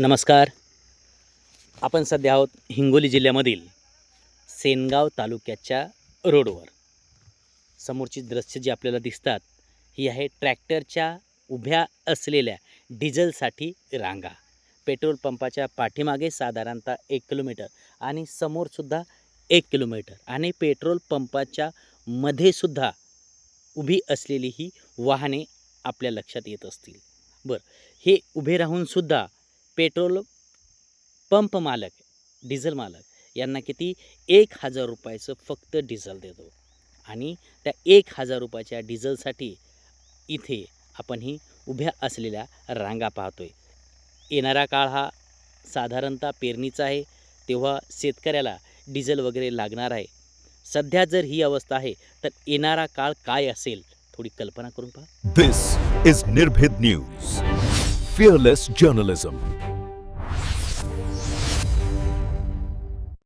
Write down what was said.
नमस्कार. आपण सध्या आहोत हिंगोली जिल्ह्यामधील सेनगाव तालुक्याच्या रोडवर. समोरची दृश्य जी आपल्याला दिसतात ही आहे ट्रॅक्टरच्या उभ्या असलेल्या डिझेलसाठी रांगा. पेट्रोल पंपाच्या पाठीमागे साधारणतः 1 किलोमीटर आणि समोरसुद्धा 1 किलोमीटर आणि पेट्रोल पंपाच्या मध्येसुद्धा उभी असलेली ही वाहने आपल्या लक्षात येत असतील. बरं, हे उभे राहूनसुद्धा पेट्रोल पंप मालक, डिझेल मालक यांना किती 1,000 रुपयाचं फक्त डिझेल देतो आणि त्या 1,000 रुपयाच्या डिझेलसाठी इथे आपण ही उभ्या असलेल्या रांगा पाहतोय. येणारा काळ हा साधारणतः पेरणीचा आहे, तेव्हा शेतकऱ्याला डिझेल वगैरे लागणार आहे. सध्या जर ही अवस्था आहे तर येणारा काळ काय असेल थोडी कल्पना करून पहा. This is Nirbhit News. Fearless journalism.